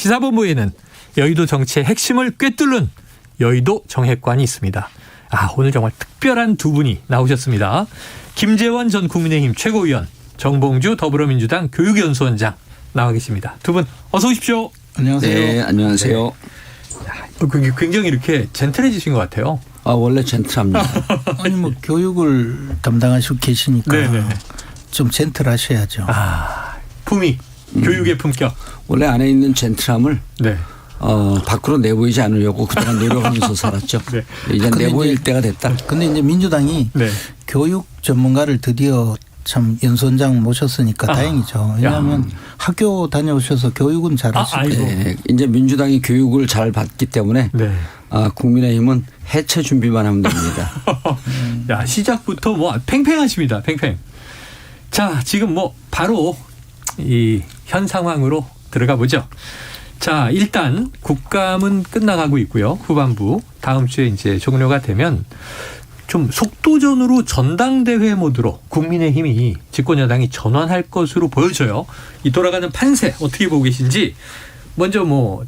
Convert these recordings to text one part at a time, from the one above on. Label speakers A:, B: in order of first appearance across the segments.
A: 시사본부에는 여의도 정치의 핵심을 꿰뚫는 여의도 정핵관이 있습니다. 오늘 정말 특별한 두 분이 나오셨습니다. 김재원 전 국민의힘 최고위원, 정봉주 더불어민주당 교육연수원장 나와 계십니다. 두 분 어서 오십시오.
B: 안녕하세요.
C: 네, 안녕하세요.
A: 네. 굉장히 이렇게 젠틀해지신 것 같아요.
C: 원래 젠틀합니다.
B: 아니 뭐 교육을 담당하시고 계시니까
A: 네네.
B: 좀 젠틀하셔야죠.
A: 품위, 교육의 품격.
C: 원래 안에 있는 젠틀함을
A: 네.
C: 밖으로 내보이지 않으려고 그동안 노력하면서 살았죠.
A: 네.
C: 이제 내보일 때가 됐다.
B: 근데 이제 민주당이
A: 네.
B: 교육 전문가를 드디어 참 연수원장 모셨으니까 다행이죠. 왜냐하면 학교 다녀오셔서 교육은 잘하시고.
C: 네, 이제 민주당이 교육을 잘 받기 때문에
A: 네.
C: 국민의힘은 해체 준비만 하면 됩니다.
A: 야, 시작부터 팽팽하십니다. 팽팽. 자, 지금 바로 이 현 상황으로 들어가 보죠. 자, 일단 국감은 끝나가고 있고요. 후반부 다음 주에 이제 종료가 되면 좀 속도전으로 전당대회 모드로 국민의힘이 집권 여당이 전환할 것으로 보여져요. 이 돌아가는 판세 어떻게 보고 계신지 먼저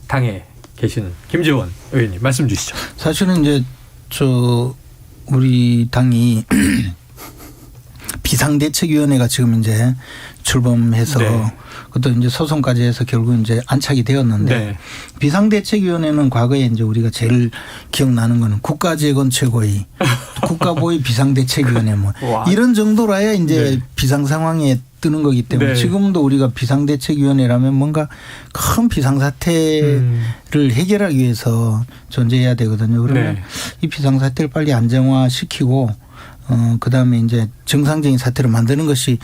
A: 당에 계시는 김재원 의원님 말씀 주시죠.
B: 사실은 이제 우리 당이 비상대책위원회가 지금 이제 출범해서
A: 네.
B: 그것도 이제 소송까지 해서 결국 이제 안착이 되었는데
A: 네.
B: 비상대책위원회는 과거에 이제 우리가 제일 기억나는 거는 국가재건 최고위, 국가보위 비상대책위원회 이런 정도라야 이제
A: 네.
B: 비상 상황에 뜨는 거기 때문에
A: 네.
B: 지금도 우리가 비상대책위원회라면 뭔가 큰 비상사태를 해결하기 위해서 존재해야 되거든요. 그러면
A: 네.
B: 이 비상사태를 빨리 안정화시키고 그다음에 이제 정상적인 사태를 만드는 것이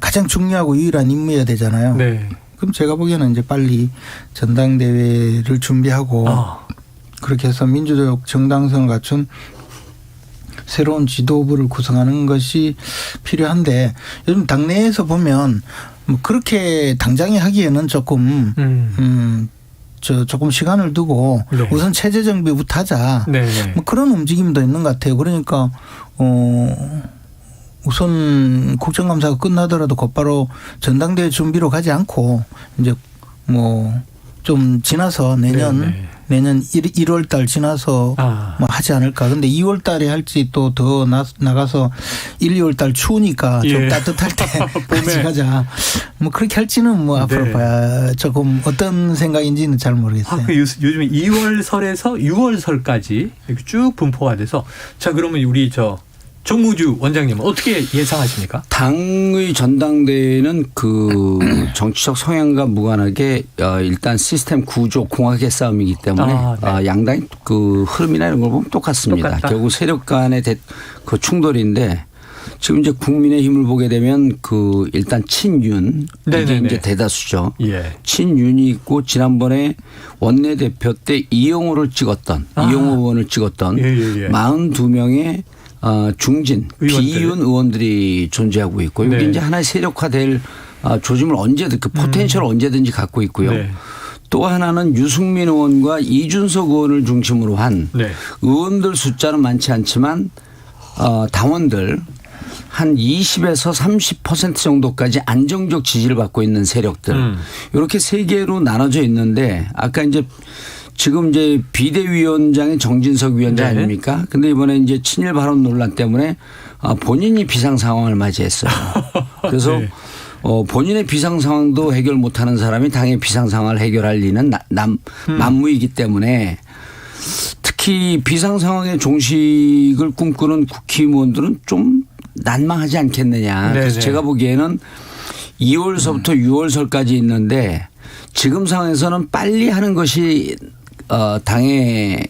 B: 가장 중요하고 유일한 임무여야 되잖아요.
A: 네.
B: 그럼 제가 보기에는 이제 빨리 전당대회를 준비하고 그렇게 해서 민주적 정당성을 갖춘 새로운 지도부를 구성하는 것이 필요한데 요즘 당내에서 보면 그렇게 당장에 하기에는 조금 조금 시간을 두고
A: 네.
B: 우선 체제 정비부터 하자.
A: 네.
B: 그런 움직임도 있는 것 같아요. 그러니까 우선 국정감사가 끝나더라도 곧바로 전당대회 준비로 가지 않고 이제 좀 지나서 내년 1월 달 지나서 하지 않을까. 근데 2월 달에 할지 또 더 나가서 1, 2월 달 추우니까 좀 따뜻할 때 같이 가자. 그렇게 할지는 앞으로
A: 네.
B: 봐야 조금 어떤 생각인지는 잘 모르겠어요.
A: 요즘에 2월설에서 6월설까지 이렇게 쭉 분포가 돼서 자, 그러면 우리 정무주 원장님은 어떻게 예상하십니까?
C: 당의 전당대회는 그 정치적 성향과 무관하게 일단 시스템 구조 공학의 싸움이기 때문에
A: 네.
C: 양당의 그 흐름이나 이런 걸 보면 똑같습니다. 결국 세력 간의 그 충돌인데 지금 이제 국민의힘을 보게 되면 일단 친윤 이게 이제 대다수죠.
A: 예.
C: 친윤이 있고 지난번에 원내대표 때 이용호 의원을 찍었던 42명의 중진
A: 의원들.
C: 비윤 의원들이 존재하고 있고 여기 이제 하나의 세력화될 조짐을 언제든 포텐셜을 언제든지 갖고 있고요.
A: 네.
C: 또 하나는 유승민 의원과 이준석 의원을 중심으로 한 의원들 숫자는 많지 않지만 당원들 한 20에서 30% 정도까지 안정적 지지를 받고 있는 세력들 이렇게 세 개로 나눠져 있는데 아까 지금 비대위원장이 정진석 위원장 아닙니까? 근데 이번에 이제 친일 발언 논란 때문에 본인이 비상 상황을 맞이했어요. 그래서 본인의 비상 상황도 해결 못하는 사람이 당의 비상 상황을 해결할 리는 만무이기 때문에 특히 비상 상황의 종식을 꿈꾸는 국회의원들은 좀 난망하지 않겠느냐. 그래서 제가 보기에는 2월서부터 6월설까지 있는데 지금 상황에서는 빨리 하는 것이 당의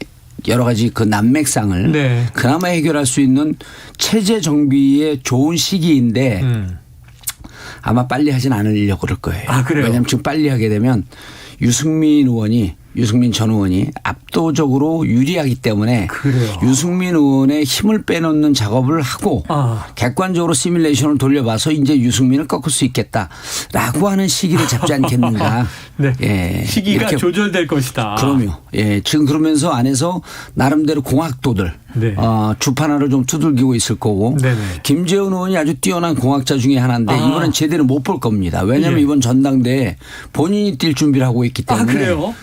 C: 여러 가지 그 난맥상을 그나마 해결할 수 있는 체제 정비의 좋은 시기인데 아마 빨리 하진 않으려고 그럴 거예요.
A: 그래요?
C: 왜냐하면 지금 빨리 하게 되면 유승민 전 의원이 압도적으로 유리하기 때문에
A: 그래요.
C: 유승민 의원의 힘을 빼놓는 작업을 하고 객관적으로 시뮬레이션을 돌려봐서 이제 유승민을 꺾을 수 있겠다라고 하는 시기를 잡지 않겠는가.
A: 네.
C: 예,
A: 시기가
C: 이렇게
A: 조절될 것이다.
C: 그럼요. 예, 지금 그러면서 안에서 나름대로 공학도들
A: 네.
C: 주판화를 좀 두들기고 있을 거고
A: 네네.
C: 김재원 의원이 아주 뛰어난 공학자 중에 하나인데 이번엔 제대로 못 볼 겁니다. 왜냐하면
A: 예.
C: 이번 전당대에 본인이 뛸 준비를 하고 있기 때문에
A: 그래요?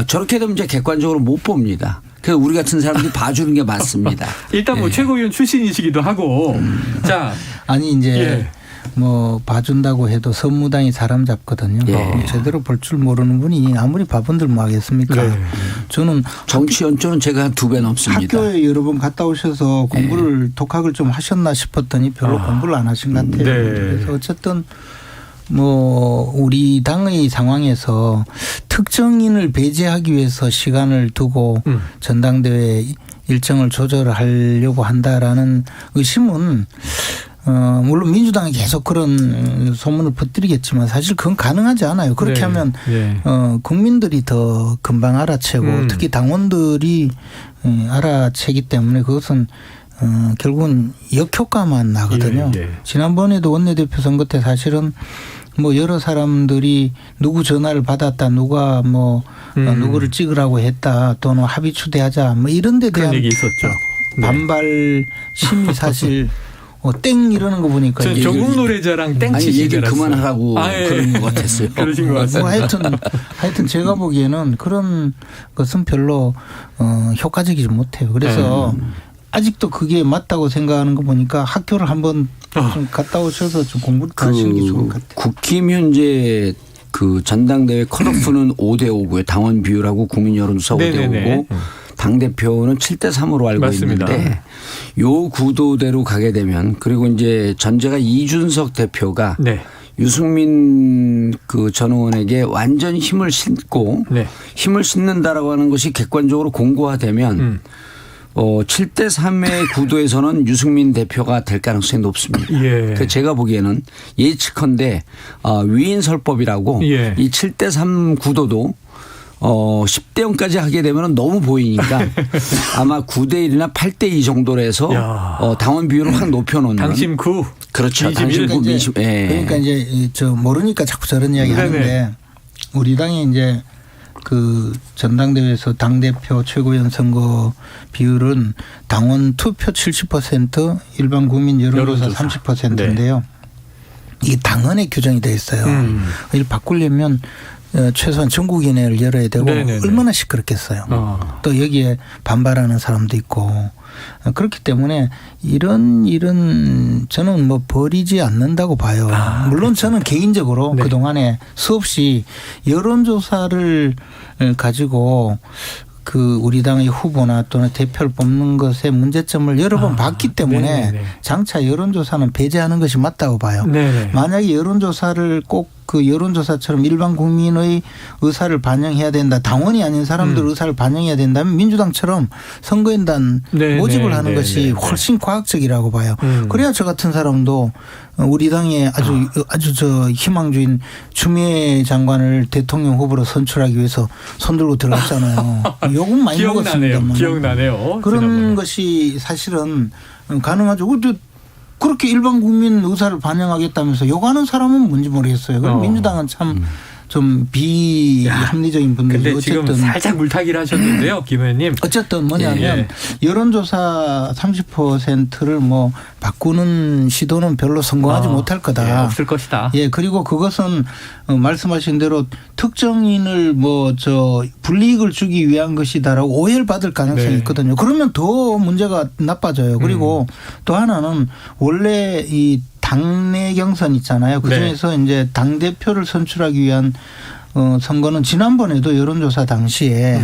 C: 저렇게 되면 이제 객관적으로 못 봅니다. 그래서 우리 같은 사람들이 봐주는 게 맞습니다.
A: 일단 뭐
C: 예.
A: 최고위원 출신이시기도 하고. 자,
B: 아니 이제
A: 예.
B: 뭐 봐준다고 해도 선무당이 사람 잡거든요.
C: 예.
B: 제대로 볼 줄 모르는 분이 아무리 바본들 뭐 하겠습니까?
A: 네.
B: 저는
C: 정치 연조는 제가 한 2배 넘습니다.
B: 학교에 여러 번 갔다 오셔서 공부를 독학을 좀 하셨나 싶었더니 별로 공부를 안 하신 것 같아요.
A: 네.
B: 그래서 어쨌든 뭐 우리 당의 상황에서 특정인을 배제하기 위해서 시간을 두고 전당대회 일정을 조절하려고 한다라는 의심은 물론 민주당이 계속 그런 소문을 퍼뜨리겠지만 사실 그건 가능하지 않아요. 그렇게
A: 네.
B: 하면
A: 네.
B: 국민들이 더 금방 알아채고 특히 당원들이 알아채기 때문에 그것은 결국은 역효과만 나거든요.
A: 예, 예.
B: 지난번에도 원내대표 선거 때 사실은 뭐 여러 사람들이 누구 전화를 받았다, 누가 뭐 누구를 찍으라고 했다, 또는 합의 추대하자, 뭐 이런 데
A: 그런
B: 대한
A: 얘기 있었죠.
B: 반발심이 사실 땡 이러는 거 보니까
A: 전 조국 노래자랑 땡
C: 아니
A: 치신
C: 얘기
A: 줄 알았어요.
C: 그만하라고
A: 예.
C: 그런 것 같았어요.
A: 그러신 것 같습니다.
B: 뭐 하여튼 제가 보기에는 그런 것은 별로 효과적이지 못해요. 그래서 아직도 그게 맞다고 생각하는 거 보니까 학교를 한번 좀 갔다 오셔서 좀 공부를 하시는 게 좋을 것 같아요.
C: 국힘 현재 그 전당대회 컷오프는 5대 5고요. 당원 비율하고 국민 여론조사 5대
A: 네네네.
C: 5고 당대표는 7대 3으로 알고
A: 맞습니다.
C: 있는데 요 구도대로 가게 되면 그리고 이제 전제가 이준석 대표가
A: 네.
C: 유승민 그 전 의원에게 완전 힘을 싣고
A: 네.
C: 힘을 싣는다라고 하는 것이 객관적으로 공고화되면 7대 3의 구도에서는 유승민 대표가 될 가능성이 높습니다.
A: 예.
C: 그 제가 보기에는 예측컨대 위인설법이라고
A: 예.
C: 이 7대 3 구도도 10대 0까지 하게 되면 너무 보이니까 아마 9대 1이나 8대 2 정도로 해서 당원 비율을 확 높여놓는.
A: 당심 9.
C: 그렇죠. 당심 9 민심. 예.
B: 그러니까 이제 저 모르니까 자꾸 저런 이야기 하는데 우리 당이 이제 그 전당대회에서 당대표 최고위원 선거 비율은 당원 투표 70% 일반 국민 여론조사 30%인데요. 이게 당헌에 규정이 되어 있어요. 이걸 바꾸려면 최소한 전국위원회를 열어야 되고
A: 네네네.
B: 얼마나 시끄럽겠어요. 또 여기에 반발하는 사람도 있고 그렇기 때문에 이런 저는 뭐 버리지 않는다고 봐요. 물론 저는 개인적으로
A: 네.
B: 그동안에 수없이 여론조사를 가지고 그 우리 당의 후보나 또는 대표를 뽑는 것의 문제점을 여러 번 봤기 때문에
A: 네네네.
B: 장차 여론조사는 배제하는 것이 맞다고 봐요.
A: 네네.
B: 만약에 여론조사를 꼭 그 여론조사처럼 일반 국민의 의사를 반영해야 된다. 당원이 아닌 사람들 의사를 반영해야 된다면 민주당처럼 선거인단 모집을 하는 것이 훨씬 과학적이라고 봐요. 그래야 저 같은 사람도 우리 당의 아주 저 희망주인 추미애 장관을 대통령 후보로 선출하기 위해서 손들고 들어갔잖아요. 욕은 많이 먹었습니다만.
A: 기억나네요.
B: 그런
A: 지난번에.
B: 것이 사실은 가능하죠. 그렇게 일반 국민 의사를 반영하겠다면서 욕하는 사람은 뭔지 모르겠어요. 그럼 민주당은 참 좀 비합리적인 분들이
A: 근데
B: 어쨌든
A: 지금 살짝 물타기를 하셨는데요, 김 의원님.
B: 어쨌든 뭐냐면 여론조사 30%를 뭐 바꾸는 시도는 별로 성공하지 못할 거다.
A: 예, 없을 것이다.
B: 예, 그리고 그것은 말씀하신 대로 특정인을 뭐 불이익을 주기 위한 것이다라고 오해를 받을 가능성이 있거든요. 그러면 더 문제가 나빠져요. 그리고 또 하나는 원래 이 당내 경선 있잖아요. 그중에서 이제 당대표를 선출하기 위한 선거는 지난번에도 여론조사 당시에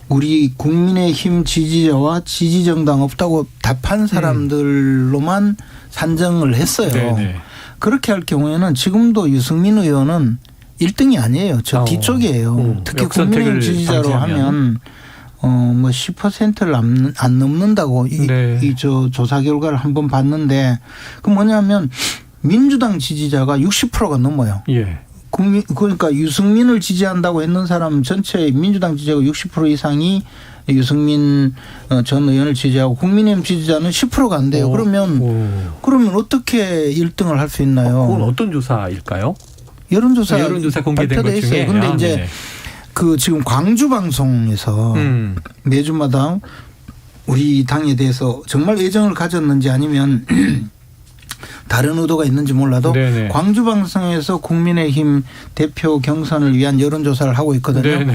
B: 우리 국민의힘 지지자와 지지정당 없다고 답한 사람들로만 산정을 했어요.
A: 네네.
B: 그렇게 할 경우에는 지금도 유승민 의원은 1등이 아니에요. 저 뒤쪽이에요. 특히 국민의힘 지지자로 하면 뭐 10%를 안 넘는다고 이 조사 결과를 한번 봤는데 그 뭐냐면 민주당 지지자가 60%가 넘어요.
A: 예.
B: 그러니까 유승민을 지지한다고 했는 사람 전체 민주당 지지자가 60% 이상이 유승민 전 의원을 지지하고 국민의힘 지지자는 10%가 안 돼요. 그러면 어떻게 1등을 할 수 있나요?
A: 그건 어떤 조사일까요?
B: 여론조사
A: 공개된 것 중에.
B: 그런데 이제 그 지금 광주 방송에서 매주마다 우리 당에 대해서 정말 애정을 가졌는지 아니면 다른 의도가 있는지 몰라도
A: 네네.
B: 광주 방송에서 국민의힘 대표 경선을 위한 여론조사를 하고 있거든요.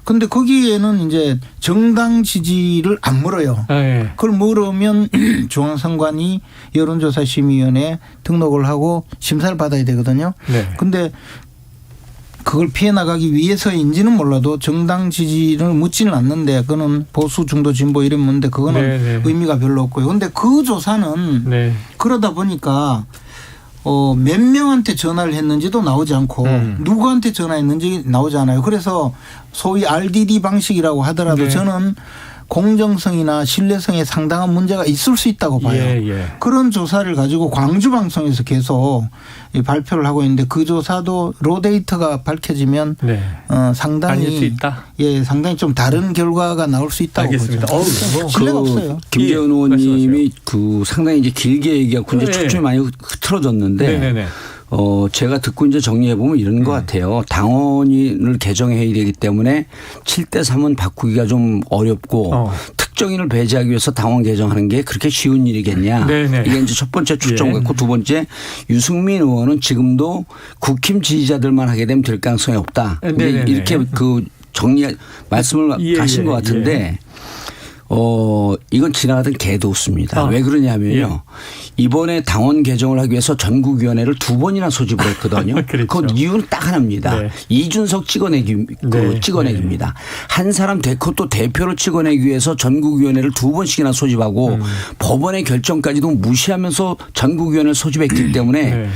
B: 그런데 거기에는 이제 정당 지지를 안 물어요.
A: 네.
B: 그걸 물으면 중앙선관위 여론조사심의위원회에 등록을 하고 심사를 받아야 되거든요. 그런데 그걸 피해 나가기 위해서인지는 몰라도 정당 지지를 묻지는 않는데 그거는 보수 중도 진보 이런 문제 그거는 의미가 별로 없고요. 그런데 그 조사는 그러다 보니까 몇 명한테 전화를 했는지도 나오지 않고 누구한테 전화했는지 나오지 않아요. 그래서 소위 RDD 방식이라고 하더라도 저는 공정성이나 신뢰성에 상당한 문제가 있을 수 있다고 봐요. 그런 조사를 가지고 광주방송에서 계속 발표를 하고 있는데 그 조사도 로데이터가 밝혀지면 상당히 상당히 좀 다른 결과가 나올 수 있다고
A: 알겠습니다.
B: 보죠. 신뢰가 없어요.
C: 김재현 의원님이 그 상당히 이제 길게 얘기하고 이제 초점이 많이 흐트러졌는데 제가 듣고 이제 정리해 보면 이런 것 같아요. 당원인을 개정해야 되기 때문에 7대 3은 바꾸기가 좀 어렵고 특정인을 배제하기 위해서 당원 개정하는 게 그렇게 쉬운 일이겠냐. 이게 이제 첫 번째 추정 같고 두 번째 유승민 의원은 지금도 국힘 지지자들만 하게 되면 될 가능성이 없다. 이렇게 그 말씀을 하신 것 같은데 이건 지나가던 개도 없습니다. 왜 그러냐면요. 이번에 당원 개정을 하기 위해서 전국위원회를 2번이나 소집을 했거든요. 그 이유는 딱 하나입니다. 이준석 찍어내기입니다. 한 사람 또 대표로 찍어내기 위해서 전국위원회를 2번씩이나 소집하고 법원의 결정까지도 무시하면서 전국위원회를 소집했기 때문에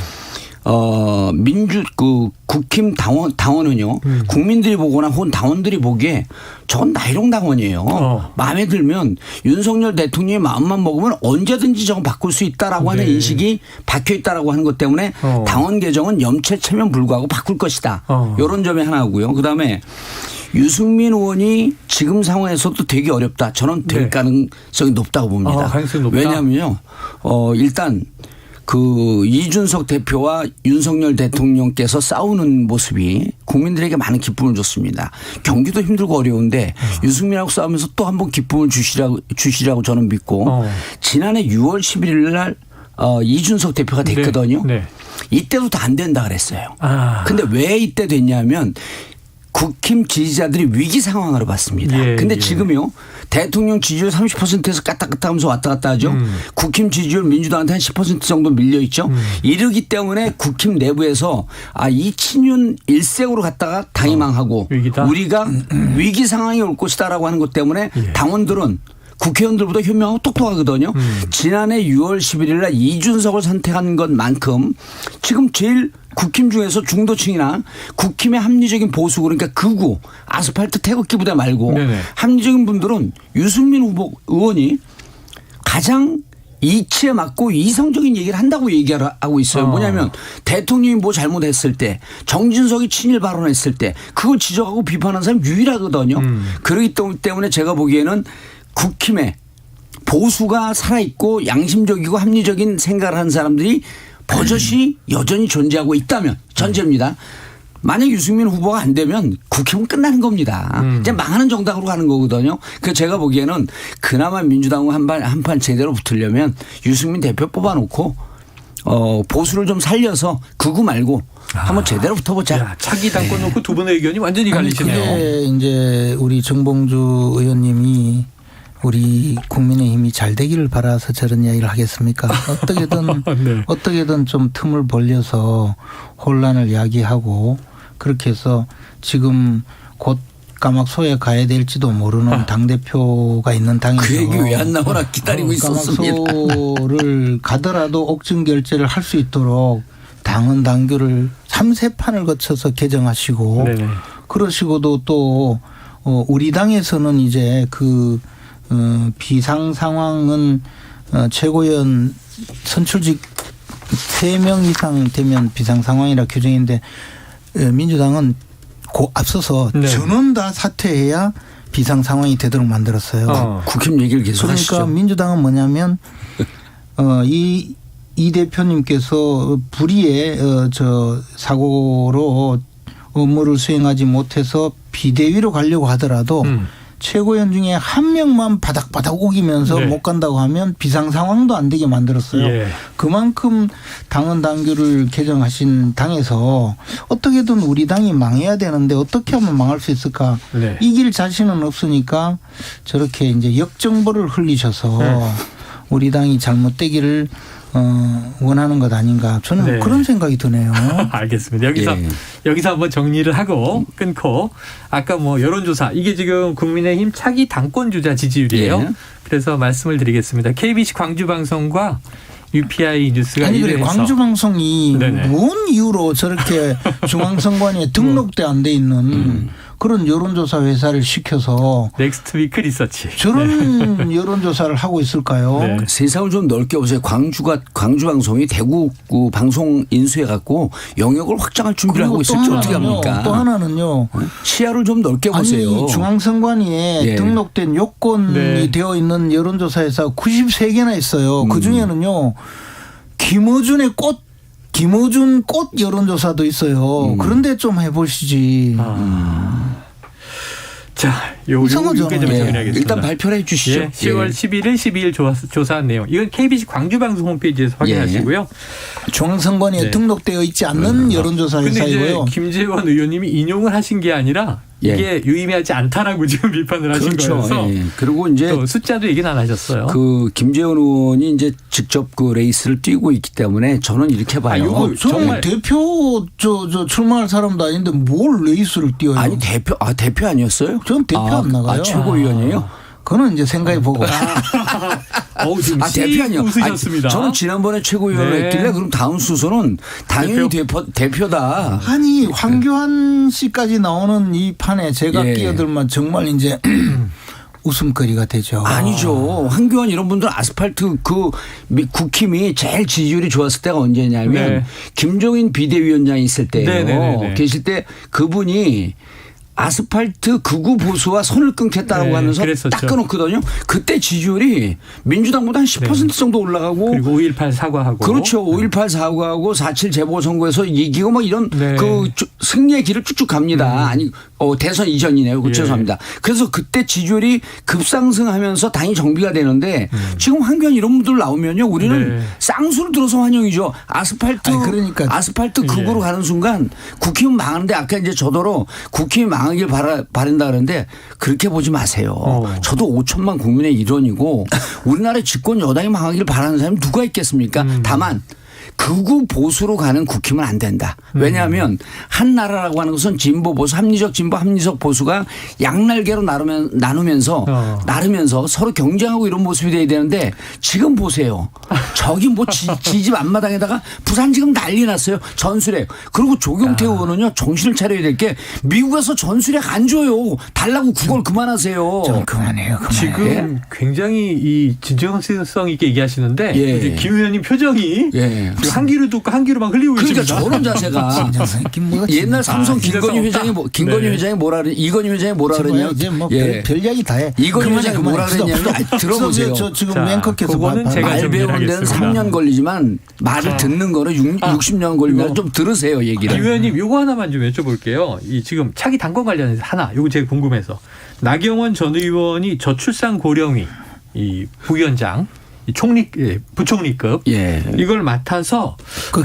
C: 국힘 당원은요, 국민들이 보거나 혹은 당원들이 보기에 저건 나이롱 당원이에요. 마음에 들면 윤석열 대통령이 마음만 먹으면 언제든지 저건 바꿀 수 있다라고 하는 인식이 박혀 있다라고 하는 것 때문에 당원 개정은 염체체면 불구하고 바꿀 것이다. 이런 점이 하나고요. 그다음에 유승민 의원이 지금 상황에서도 되게 어렵다. 저는 될 가능성이 높다고 봅니다. 왜냐하면요. 일단 그 이준석 대표와 윤석열 대통령께서 싸우는 모습이 국민들에게 많은 기쁨을 줬습니다. 경기도 힘들고 어려운데 유승민하고 싸우면서 또 한 번 기쁨을 주시라고 저는 믿고 지난해 6월 11일 날 이준석 대표가 됐거든요. 이때도 다 안 된다 그랬어요. 근데 왜 이때 됐냐면 국힘 지지자들이 위기 상황으로 봤습니다. 근데 지금요. 대통령 지지율 30%에서 까딱까딱 하면서 왔다 갔다 하죠. 국힘 지지율 민주당한테 한 10% 정도 밀려 있죠. 이러기 때문에 국힘 내부에서 이 친윤 일색으로 갔다가 당이 망하고 우리가 위기 상황이 올 것이다라고 하는 것 때문에 당원들은 국회의원들보다 현명하고 똑똑하거든요. 지난해 6월 11일 날 이준석을 선택한 것만큼 지금 제일 국힘 중에서 중도층이나 국힘의 합리적인 보수 그러니까 극우 아스팔트 태극기 부대 말고 합리적인 분들은 유승민 의원이 가장 이치에 맞고 이성적인 얘기를 한다고 얘기하고 있어요. 뭐냐면 대통령이 뭐 잘못했을 때 정진석이 친일 발언했을 때 그걸 지적하고 비판하는 사람이 유일하거든요. 그렇기 때문에 제가 보기에는 국힘에 보수가 살아있고 양심적이고 합리적인 생각을 하는 사람들이 버젓이 여전히 존재하고 있다면 전제입니다. 만약 유승민 후보가 안 되면 국힘은 끝나는 겁니다. 이제 망하는 정당으로 가는 거거든요. 그래서 제가 보기에는 그나마 민주당은 한판 제대로 붙으려면 유승민 대표 뽑아놓고 보수를 좀 살려서 극우 말고 한번 제대로 붙어보자.
A: 차기 당권 놓고 두 분의 의견이 완전히 갈리시네요.
B: 그게 이제 우리 정봉주 의원님이 우리 국민의힘이 잘 되기를 바라서 저런 이야기를 하겠습니까? 어떻게든 좀 틈을 벌려서 혼란을 야기하고 그렇게 해서 지금 곧 까막소에 가야 될지도 모르는 당대표가 있는 당에서
C: 그 얘기 왜 안 나오나 기다리고 있었습니다.
B: 까막소를 가더라도 옥중 결제를 할 수 있도록 당헌 당규를 3세판을 거쳐서 개정하시고 그러시고도 또 우리 당에서는 이제 그 비상 상황은 최고위원 선출직 3명 이상 되면 비상 상황이라 규정인데 민주당은 앞서서
A: 네.
B: 전원 다 사퇴해야 비상 상황이 되도록 만들었어요.
C: 국힘 얘기를 계속 하시죠.
B: 그러니까 민주당은 뭐냐면 이 대표님께서 불의의 사고로 업무를 수행하지 못해서 비대위로 가려고 하더라도 최고위원 중에 한 명만 바닥바닥 우기면서
A: 네.
B: 못 간다고 하면 비상 상황도 안 되게 만들었어요.
A: 예.
B: 그만큼 당헌 당규를 개정하신 당에서 어떻게든 우리 당이 망해야 되는데 어떻게 하면 망할 수 있을까?
A: 네.
B: 이길 자신은 없으니까 저렇게 이제 역정보를 흘리셔서 우리 당이 잘못되기를 원하는 것 아닌가. 저는
A: 네.
B: 그런 생각이 드네요.
A: 알겠습니다. 여기서 한번 정리를 하고 끊고 아까 뭐 여론조사 이게 지금 국민의힘 차기 당권 주자 지지율이에요.
C: 예.
A: 그래서 말씀을 드리겠습니다. KBC 광주방송과 UPI 뉴스가
B: 아니 그래
A: 1위해서
B: 광주방송이
A: 네네.
B: 뭔 이유로 저렇게 중앙선관위에 등록돼 안 돼 있는 그런 여론조사 회사를 시켜서
A: 넥스트 위크 리서치.
B: 저런 여론조사를 하고 있을까요?
A: 네.
C: 세상을 좀 넓게 보세요. 광주 방송이 대구 방송 인수해 갖고 영역을 확장할 준비를 하고 있을지 어떻게 합니까?
B: 또 하나는요.
C: 시야를 좀 넓게 보세요.
B: 아니 중앙선관위에
C: 예.
B: 등록된 요건이
A: 네.
B: 되어 있는 여론조사 회사 93개나 있어요. 그중에는요. 김어준 꽃 여론조사도 있어요. 그런데 좀 해보시지.
A: 자, 요게 좀 정리하겠습니다.
C: 일단 발표를 해 주시죠.
A: 예, 10월 11일, 12일 조사한 내용. 이건 KBC 광주방송 홈페이지에서 확인하시고요.
B: 중앙선관위에
A: 네.
B: 등록되어 있지 않는 여론조사
A: 근데 이제
B: 회사이고요.
A: 김재원 의원님이 인용을 하신 게 아니라 이게 유의미하지 않다라고 지금 비판을 하신
C: 그렇죠.
A: 거여서
C: 예. 그리고 이제
A: 또 숫자도 얘기는 안 하셨어요.
C: 그 김재원 의원이 이제 직접 그 레이스를 뛰고 있기 때문에 저는 이렇게 봐요.
A: 요거
B: 저는
A: 정말
B: 대표 출마할 사람도 아닌데 뭘 레이스를 뛰어요?
C: 아니 대표 아니었어요?
B: 전 대표 안 나가요.
C: 최고위원이에요?
B: 그거는 이제 생각해 보고.
A: 지금
C: 대표 아니요.
A: 웃으셨습니다.
C: 저는 지난번에 최고위원을
A: 네.
C: 했길래 그럼 다음 수소는 당연히 대표다.
B: 아니 황교안 씨까지 나오는 이 판에 제가
C: 예.
B: 끼어들면 정말 이제 웃음거리가 되죠.
C: 아니죠. 황교안 이런 분들 아스팔트 국힘이 제일 지지율이 좋았을 때가 언제냐면
A: 네.
C: 김종인 비대위원장이 있을 때예요.
A: 네네네네.
C: 계실 때 그분이 아스팔트 극우 보수와 손을 끊겠다라고 하면서
A: 그랬었죠.
C: 딱 끊었거든요. 그때 지지율이 민주당보다 한 10% 정도 올라가고
A: 그리고 5.18 사과하고
C: 그렇죠. 5.18 사과하고 4.7 재보선거에서 이기고 뭐 이런 그 승리의 길을 쭉쭉 갑니다. 아니 대선 이전이네요. 죄송합니다. 그래서 그때 지지율이 급상승하면서 당이 정비가 되는데 지금 황교안 이런 분들 나오면요. 우리는 쌍수를 들어서 환영이죠. 아스팔트 극으로 가는 순간 국힘은 망하는데 아까 이제 저더러 국힘이 망하길 바란다 그러는데 그렇게 보지 마세요. 저도 5천만 국민의 일원이고 우리나라의 집권 여당이 망하길 바라는 사람이 누가 있겠습니까? 다만 극우 보수로 가는 국힘은 안 된다. 왜냐하면 한 나라라고 하는 것은 진보 보수, 합리적 진보, 합리적 보수가 양날개로 나누면서 서로 경쟁하고 이런 모습이 돼야 되는데 지금 보세요. 저기 뭐 지집 앞마당에다가 부산 지금 난리 났어요. 전술핵. 그리고 조경태 의원은요 정신을 차려야 될 게 미국에서 전술핵 안 줘요. 달라고 그걸 그만하세요.
B: 좀 그만해요.
A: 지금 굉장히 이 진정성 있게 얘기하시는데 이제 김 의원님 표정이 한 귀로 듣고 한 귀로만 흘리고
C: 그러니까
A: 계십니다.
C: 저런 자세가 옛날 삼성 김건희 회장이 뭐라 그래? 이건희 회장이 뭐라 그랬냐?
B: 이제 뭐 별 이야기 다 해.
C: 이건희 회장이 뭐라 그랬냐면 들어보세요.
B: 저 지금 맹커께서
A: 말
C: 배우는 데는 3년 걸리지만 말을 듣는 거는 60년 걸립니다. 좀 들으세요 얘기를.
A: 김 의원님 요거 하나만 좀 여쭤볼게요. 이 지금 차기 당권 관련해서 하나 요거 제가 궁금해서 나경원 전 의원이 저출산 고령위 이 부위원장 부총리급 이걸 맡아서
B: 그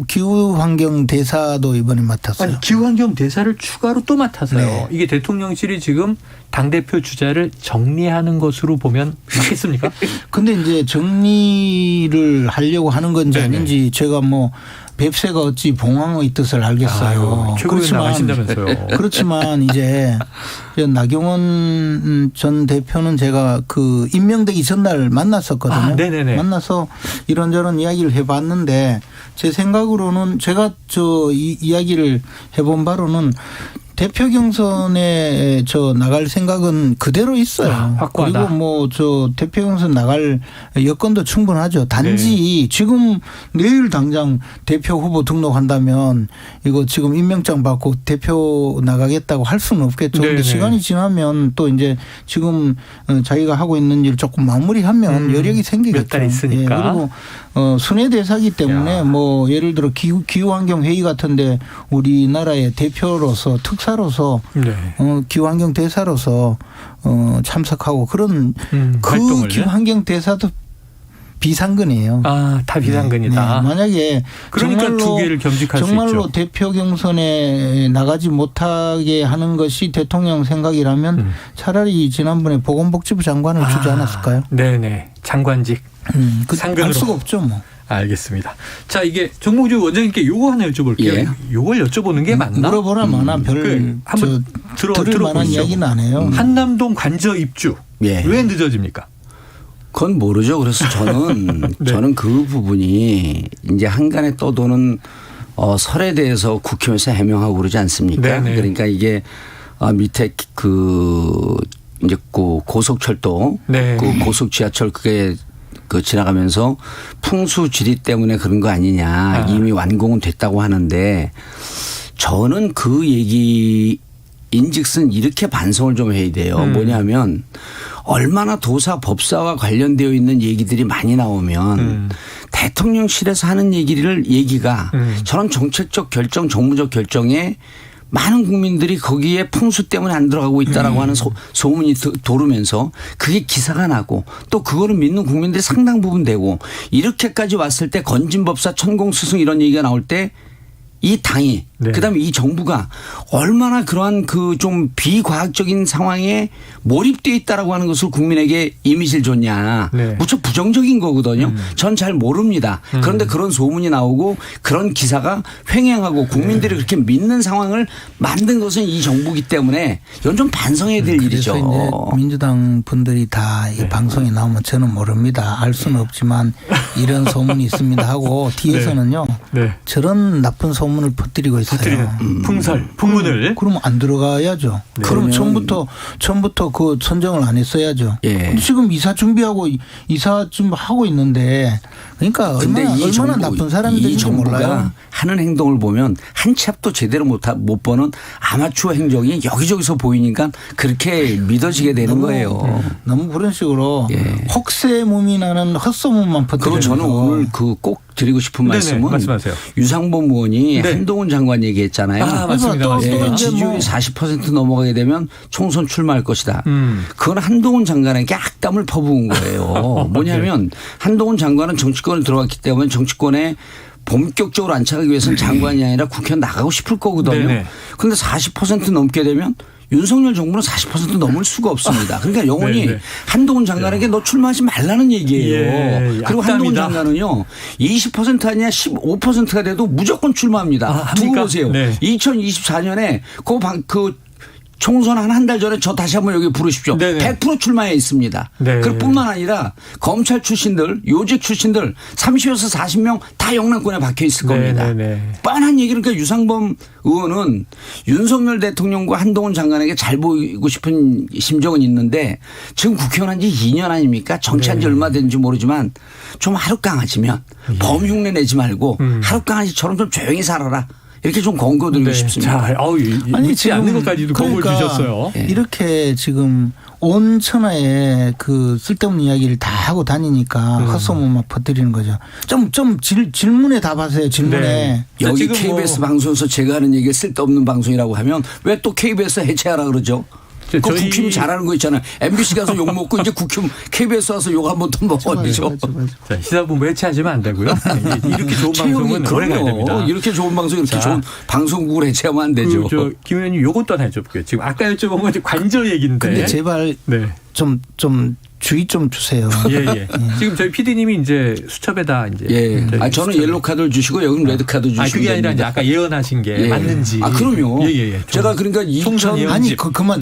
B: 기후 환경 대사도 이번에 맡았어요.
A: 아니 기후 환경 대사를 추가로 또 맡아서요. 이게 대통령실이 지금 당 대표 주자를 정리하는 것으로 보면 맞겠습니까?
B: 근데 이제 정리를 하려고 하는 건지 아닌지 제가 뭐 뱁새가 어찌 봉황의 뜻을 알겠어요. 그렇지만 이제 나경원 전 대표는 제가 그 임명되기 전날 만났었거든요. 만나서 이런저런 이야기를 해봤는데 제 생각으로는 제가 이야기를 해본 바로는 대표 경선에 나갈 생각은 그대로 있어요.
A: 확고하다.
B: 그리고 뭐 대표 경선 나갈 여건도 충분하죠. 단지 지금 내일 당장 대표 후보 등록한다면 이거 지금 임명장 받고 대표 나가겠다고 할 수는 없겠죠. 그런데 시간이 지나면 또 이제 지금 자기가 하고 있는 일 조금 마무리하면 여력이 생기겠죠.
A: 몇 달 있으니까.
B: 그리고 순회 대사기 때문에 뭐 예를 들어 기후환경 회의 같은데 우리나라의 대표로서 특사로서 기후환경 대사로서 참석하고 그런
A: 활동을.
B: 기후환경 대사도 비상근이에요.
A: 다 비상근이다.
B: 네. 만약에
A: 그러니까 두 개를 겸직할 수 있죠.
B: 정말로 대표 경선에 나가지 못하게 하는 것이 대통령 생각이라면 차라리 지난번에 보건복지부 장관을 주지 않았을까요?
A: 네네. 장관직. 상근으로.
B: 알 수가 없죠 뭐.
A: 알겠습니다. 자, 이게 정몽주 원장님께 요거 하나 여쭤볼게요.
C: 예.
A: 요걸 여쭤보는 게 맞나?
B: 물어보라 마나
A: 한번
B: 들을 만한 이야기는 안 해요.
A: 한남동 관저 입주. 왜 늦어집니까?
C: 그건 모르죠. 그래서 저는 저는 그 부분이 이제 한간에 떠도는 설에 대해서 국회에서 해명하고 그러지 않습니까?
A: 네네.
C: 그러니까 이게 밑에 이제 고속철도, 그 고속 지하철 그게 지나가면서 풍수 지리 때문에 그런 거 아니냐. 이미 완공은 됐다고 하는데 저는 그 얘기인즉슨 이렇게 반성을 좀 해야 돼요. 뭐냐면 얼마나 도사 법사와 관련되어 있는 얘기들이 많이 나오면 대통령실에서 하는 얘기가 저런 정책적 결정, 정무적 결정에 많은 국민들이 거기에 풍수 때문에 안 들어가고 있다라고 하는 소문이 도르면서 그게 기사가 나고 또 그거를 믿는 국민들이 상당 부분 되고 이렇게까지 왔을 때 건진법사 천공스승 이런 얘기가 나올 때 이 당이 그다음에 이 정부가 얼마나 그러한 그 좀 비과학적인 상황에 몰입되어 있다라고 하는 것을 국민에게 이미지를 줬냐. 무척 부정적인 거거든요. 전 잘 모릅니다. 그런데 그런 소문이 나오고 그런 기사가 횡행하고 국민들이 그렇게 믿는 상황을 만든 것은 이 정부이기 때문에 이건 좀 반성해야 될 일이죠.
B: 그래서 이제 민주당 분들이 다 이 방송에 나오면 저는 모릅니다. 알 수는 없지만 이런 소문이 있습니다 하고 뒤에서는요. 저런 나쁜 소문을 퍼뜨리고 있어요.
A: 풍설, 풍문을.
B: 그러면 안 들어가야죠. 그럼 처음부터 그 선정을 안 했어야죠. 근데 지금 이사 준비하고 있는데 그러니까 얼마나 나쁜 사람들인지 몰라요.
C: 하는 행동을 보면 한 치 앞도 제대로 못 보는 아마추어 행정이 여기저기서 보이니까 그렇게 믿어지게 되는 거예요.
B: 너무 그런 식으로 혹세무민하는 헛소문만 퍼뜨리는
C: 그리고 저는 오늘 꼭 드리고 싶은 말씀은
A: 말씀하세요.
C: 유상범 의원이 한동훈 장관 얘기했잖아요.
A: 맞습니다.
C: 지지율이 40% 넘어가게 되면 총선 출마할 것이다. 그건 한동훈 장관에게 악담을 퍼부은 거예요. 뭐냐면 한동훈 장관은 정치권에 들어갔기 때문에 정치권에 본격적으로 안착하기 위해서는 장관이 아니라 국회에 나가고 싶을 거거든요. 그런데 40% 넘게 되면 윤석열 정부는 40% 넘을 수가 없습니다. 그러니까 영원히 한동훈 장관에게 너 출마하지 말라는 얘기예요. 그리고 한동훈 장관은요 20% 아니야 15%가 돼도 무조건 출마합니다. 두고 보세요. 2024년에 그 총선 한 달 전에 저 다시 한번 여기 부르십시오. 100% 출마해 있습니다. 그뿐만 아니라 검찰 출신들, 요직 출신들 30에서 40명 다 영남권에 박혀 있을 겁니다. 뻔한 얘기를 그러니까 유상범 의원은 윤석열 대통령과 한동훈 장관에게 잘 보이고 싶은 심정은 있는데 지금 국회의원 한 지 2년 아닙니까? 정치한 지 얼마 됐는지 모르지만 좀 하루 강아지면 범흉내 내지 말고 하루 강아지처럼 좀 조용히 살아라. 이렇게 좀 권고드리고 싶습니다.
A: 자, 믿지 않는 것까지도 권고를 주셨어요.
B: 이렇게 지금 온 천하에 그 쓸데없는 이야기를 다 하고 다니니까 헛소문만 퍼뜨리는 거죠. 좀 질문에 답하세요. 질문에.
C: 여기 KBS 방송에서 제가 하는 얘기가 쓸데없는 방송이라고 하면 왜 또 KBS 해체하라 그러죠? 그 국힘 잘하는 거 있잖아요. MBC 가서 욕 먹고 이제 국힘 KBS 와서 욕 한 번 더 먹어야죠.
A: 자, 시사본부 해체하지면 안 되고요. 이렇게 좋은 방송은 오래 가야 됩니다.
C: 이렇게 좋은 방송 이렇게 좋은 방송국을 해체하면 안 되죠.
A: 김 의원님 요것도 하나 여쭤볼게요. 지금 아까 여쭤본 건 관저 얘기인데.
B: 근데 제발 좀 주의 좀 주세요.
A: 지금 저희 PD님이 이제 수첩에다 이제.
C: 저는 옐로 카드를 주시고 여기는 레드 카드 주시고.
A: 그게 아니라 이제 아까 예언하신 게 맞는지.
C: 그럼요. 제가 그러니까
B: 그만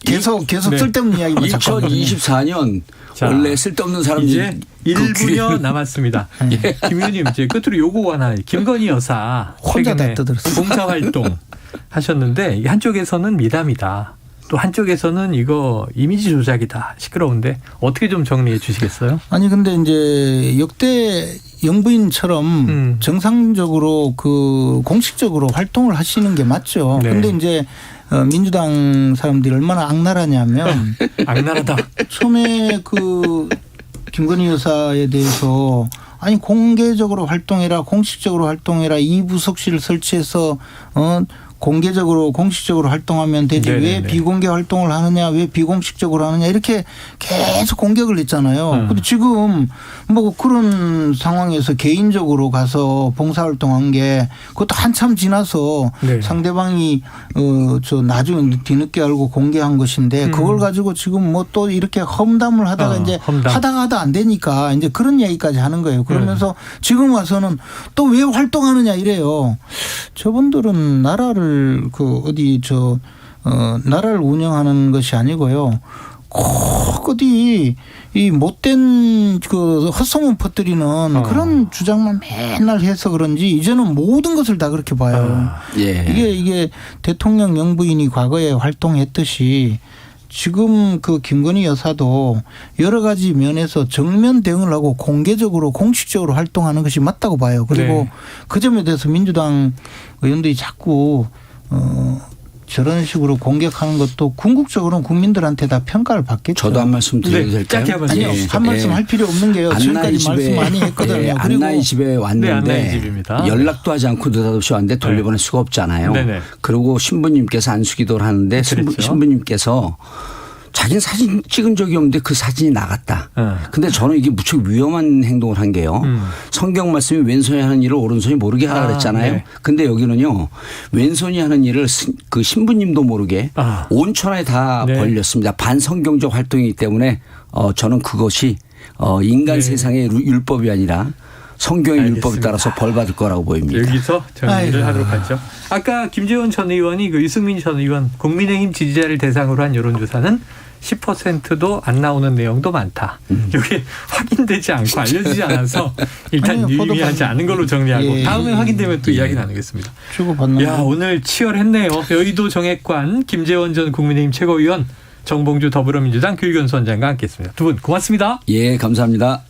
B: 계속 쓸데없는 이야기만 자꾸.
C: 2024년 원래 쓸데없는 사람
A: 이제 1분여 남았습니다. 김 의원님 이제 끝으로 요거 하나. 김건희 여사
B: 혼자 다 떠들었어요.
A: 봉사활동 하셨는데 이 한쪽에서는 미담이다. 또 한쪽에서는 이거 이미지 조작이다. 시끄러운데 어떻게 좀 정리해 주시겠어요?
B: 아니 근데 이제 역대 영부인처럼 정상적으로 그 공식적으로 활동을 하시는 게 맞죠.
A: 네.
B: 근데 이제 민주당 사람들이 얼마나 악랄하냐면
A: 악랄하다.
B: 처음에 그 김건희 여사에 대해서 아니 공개적으로 활동해라, 공식적으로 활동해라, 이 부속실을 설치해서 공개적으로 공식적으로 활동하면 되지
A: 네네네.
B: 왜 비공개 활동을 하느냐, 왜 비공식적으로 하느냐 이렇게 계속 공격을 했잖아요. 근데 지금 뭐 그런 상황에서 개인적으로 가서 봉사활동한 게 그것도 한참 지나서
A: 네.
B: 상대방이 저 나중에 뒤늦게 알고 공개한 것인데 그걸 가지고 지금 뭐 또 이렇게 험담을 하다가 이제
A: 험담.
B: 하다가 안 되니까 이제 그런 얘기까지 하는 거예요. 그러면서 지금 와서는 또 왜 활동하느냐 이래요. 저분들은 나라를 나라를 운영하는 것이 아니고요. 꼭 어디 이 못된 그 헛소문 퍼뜨리는 그런 주장만 맨날 해서 그런지 이제는 모든 것을 다 그렇게 봐요.
C: 예.
B: 이게 대통령 영부인이 과거에 활동했듯이 지금 그 김건희 여사도 여러 가지 면에서 정면 대응을 하고 공개적으로 공식적으로 활동하는 것이 맞다고 봐요. 그리고
A: 네.
B: 그 점에 대해서 민주당 의원들이 자꾸 저런 식으로 공격하는 것도 궁극적으로는 국민들한테 다 평가를 받겠죠.
C: 저도 한 말씀 드려도
A: 네,
C: 될까요?
A: 짧게 한 말씀.
B: 아니요. 한 말씀 할 필요 없는 게요. 지금까지 말씀 많이 했거든요.
C: 네,
B: 그리고
C: 안나의 집에 왔는데
A: 안나의 집입니다.
C: 연락도 하지 않고 느닷없이 왔는데 돌려보낼 수가 없잖아요.
A: 네네.
C: 그리고 신부님께서 안수기도를 하는데
A: 그렇죠.
C: 신부님께서 자기는 사진 찍은 적이 없는데 그 사진이 나갔다. 근데 저는 이게 무척 위험한 행동을 한 게요. 성경 말씀이 왼손이 하는 일을 오른손이 모르게 하라 그랬잖아요.
A: 네.
C: 근데 여기는요. 왼손이 하는 일을 그 신부님도 모르게 온천에 다
A: 네.
C: 벌렸습니다. 반성경적 활동이기 때문에 저는 그것이 인간
A: 네.
C: 세상의 율법이 아니라 성경의
A: 알겠습니다.
C: 율법에 따라서 벌 받을 거라고 보입니다.
A: 여기서 정리를 하도록 하죠. 아까 김재원 전 의원이 그 유승민 전 의원 국민의힘 지지자를 대상으로 한 여론조사는 10%도 안 나오는 내용도 많다. 이게 확인되지 않고 알려지지 않아서 일단
B: 아니요,
A: 유의미하지 않은 걸로 정리하고
B: 예,
A: 다음에
B: 예,
A: 확인되면 또 이야기 나누겠습니다.
B: 주고받는
A: 야, 오늘 치열했네요. 여의도 정액관 김재원 전 국민의힘 최고위원, 정봉주 더불어민주당 교육연수원장과 함께했습니다. 두 분 고맙습니다.
C: 예, 감사합니다.